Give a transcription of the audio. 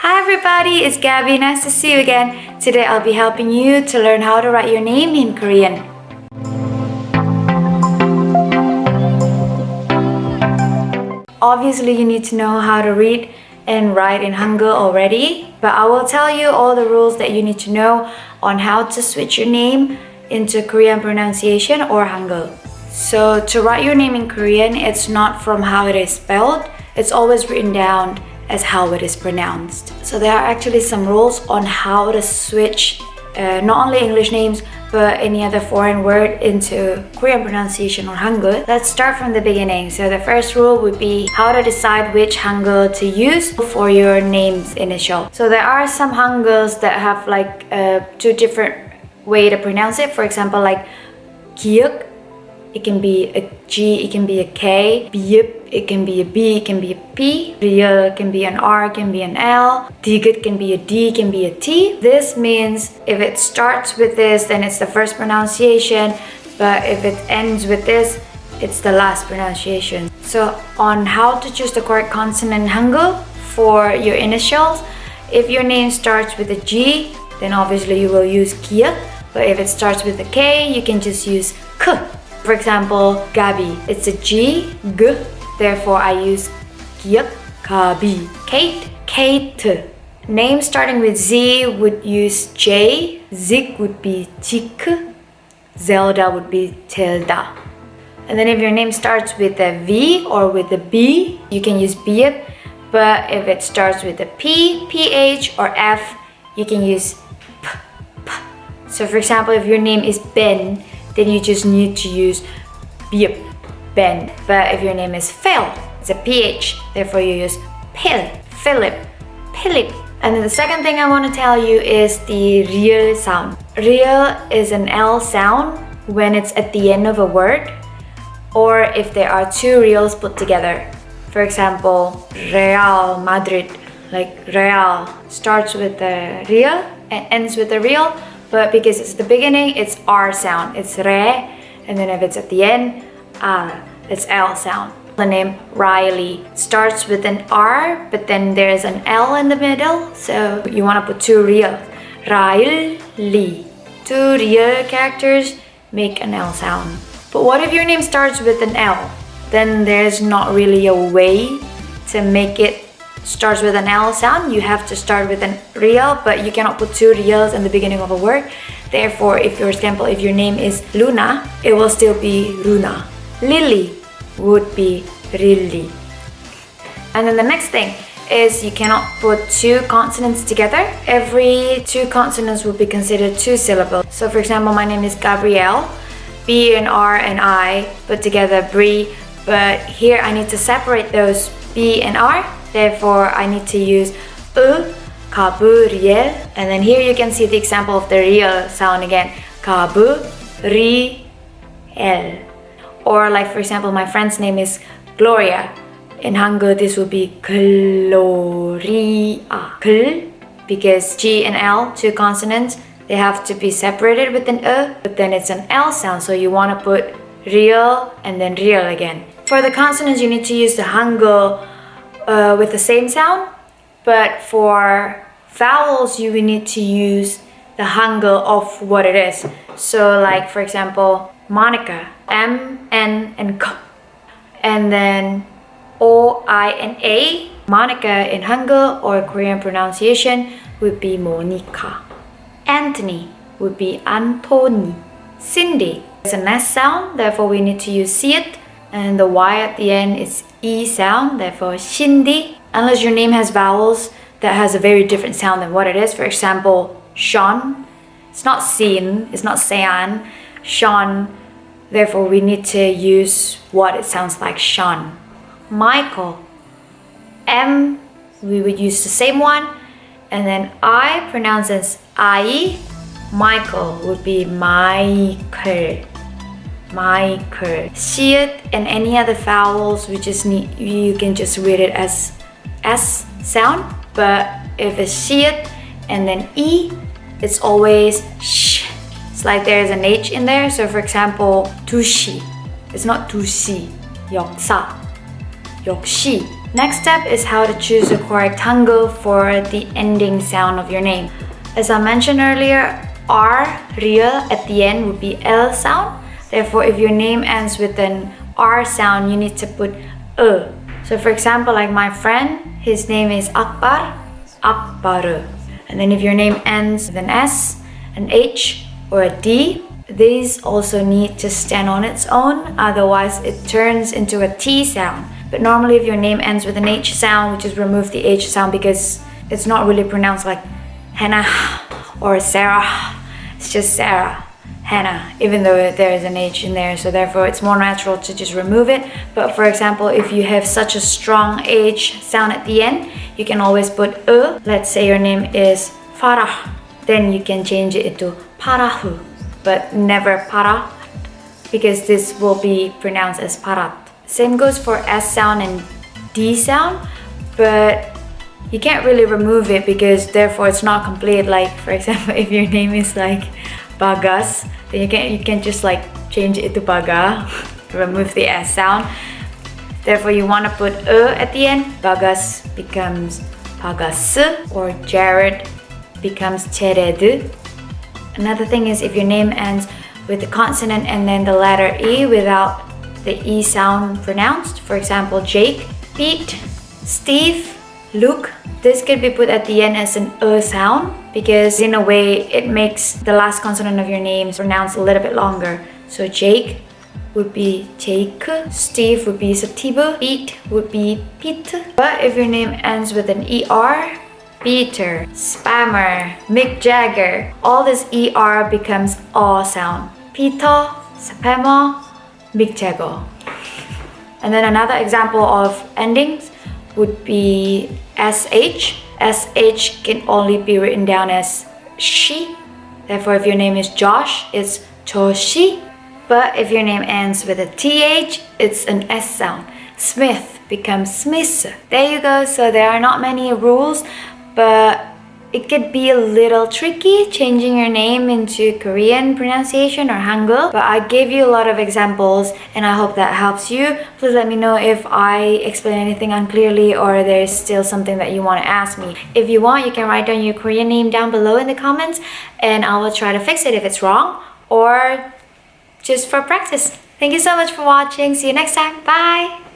Hi everybody, it's Gabby. Nice to see you again. Today I'll be helping you to learn how to write your name in Korean. Obviously, you need to know how to read and write in Hangul already, but I will tell you all the rules that you need to know on how to switch your name into Korean pronunciation or Hangul. So to write your name in Korean, it's not from how it is spelled, it's always written down as how it is pronounced. So there are actually some rules on how to switch not only English names but any other foreign word into Korean pronunciation or Hangul. Let's start from the beginning. So the first rule would be how to decide which Hangul to use for your name's initial. So there are some Hanguls that have like two different way to pronounce it. For example, like Kiuk, it can be a G, it can be a K. Biup, it can be a B, it can be a P. Real can be an R, can be an L. Digit can be a D, can be a T. This means if it starts with this, then it's the first pronunciation. But if it ends with this, it's the last pronunciation. So on how to choose the correct consonant in Hangul for your initials, if your name starts with a G, then obviously you will use Kiuk. But if it starts with a K, you can just use K. For example, Gabi, it's a G, G, therefore I use Kiuk, Gabi. Kate, Kate. Name starting with Z would use J, Zik would be Jik, Zelda would be Zelda. And then if your name starts with a V or with a B, you can use Biup. But if it starts with a P, PH or F, you can use P, P. So for example, if your name is Ben, then you just need to use Biup, Ben. But if your name is Phil, it's a PH, therefore you use Pil, Philip, Philip. And then the second thing I want to tell you is the real sound. Real is an L sound when it's at the end of a word, or if there are two reals put together. For example, Real Madrid, like Real starts with a real and ends with a real. But because it's the beginning, it's R sound. It's Re, and then if it's at the end, it's L sound. The name Riley starts with an R, but then there's an L in the middle. So you want to put two real. Riley. Two real characters make an L sound. But what if your name starts with an L? Then there's not really a way to make it starts with an L sound. You have to start with an real, but you cannot put two reals in the beginning of a word. Therefore, if for example, if your name is Luna, it will still be Luna. Lily would be Lily. And then the next thing is you cannot put two consonants together. Every two consonants will be considered two syllables. So for example, my name is Gabrielle. B and R and I put together Brie, but here I need to separate those B and R. Therefore, I need to use Gabriel. And then here you can see the example of the real sound again. Gabriel. Or like for example, my friend's name is Gloria. In Hangul, this will be Gloria. Gl, because G and L, two consonants, they have to be separated with an but then it's an L sound. So you want to put real and then real again. For the consonants, you need to use the Hangul with the same sound, but for vowels you will need to use the Hangul of what it is. So like for example, Monica, M, N, and K. And then O, I, and A. Monica in Hangul or Korean pronunciation would be Monica. Anthony would be Antoni. Cindy is an S sound, therefore we need to use Siet. And the Y at the end is E sound, therefore Cindy. Unless your name has vowels that has a very different sound than what it is. For example, Sean. It's not Sin, it's not Sean. Sean. Therefore, we need to use what it sounds like, Sean. Michael. M, we would use the same one. And then I pronounce as I. Michael would be Michael. Michael. Siet and any other vowels, you can just read it as S sound. But if it's Siet and then E, it's always sh. It's like there's an H in there. So for example, 두시. It's not 두시. 역사. 역시. Next step is how to choose the correct Hangul for the ending sound of your name. As I mentioned earlier, R, Ria at the end would be L sound. Therefore, if your name ends with an R sound, you need to put E. So for example, like my friend, his name is Akbar, Akbar. And then if your name ends with an S, an H, or a D, these also need to stand on its own, otherwise it turns into a T sound. But normally if your name ends with an H sound, we just remove the H sound because it's not really pronounced like Hannah or Sarah. It's just Sarah, Hannah, even though there is an H in there, so therefore it's more natural to just remove it. But for example, if you have such a strong H sound at the end, you can always put E. Let's say your name is Farah, then you can change it into Parahu, but never Parat, because this will be pronounced as Parat. Same goes for S sound and D sound, but you can't really remove it because therefore it's not complete. Like for example, if your name is like Bagas, then you can just like change it to Baga, remove the S sound. Therefore you want to put E at the end. Bagas becomes Bagas, or Jared becomes Jared. Another thing is if your name ends with the consonant and then the letter E without the E sound pronounced. For example, Jake, Pete, Steve, Luke. This could be put at the end as an E sound because in a way it makes the last consonant of your name pronounced a little bit longer. So Jake would be Jake, Steve would be Steve, Pete would be Pete. But if your name ends with an ER, Peter, Spammer, Mick Jagger, all this ER becomes O sound. Peter, Spammer, Mick Jagger. And then another example of endings would be SH. SH can only be written down as she. Therefore, if your name is Josh, it's Joshi. But if your name ends with a TH, it's an S sound. Smith becomes Smith. There you go. So there are not many rules, but it could be a little tricky changing your name into Korean pronunciation or Hangul. But I gave you a lot of examples and I hope that helps you. Please let me know if I explain anything unclearly or there's still something that you want to ask me. If you want, you can write down your Korean name down below in the comments and I will try to fix it if it's wrong or just for practice. Thank you so much for watching. See you next time. Bye!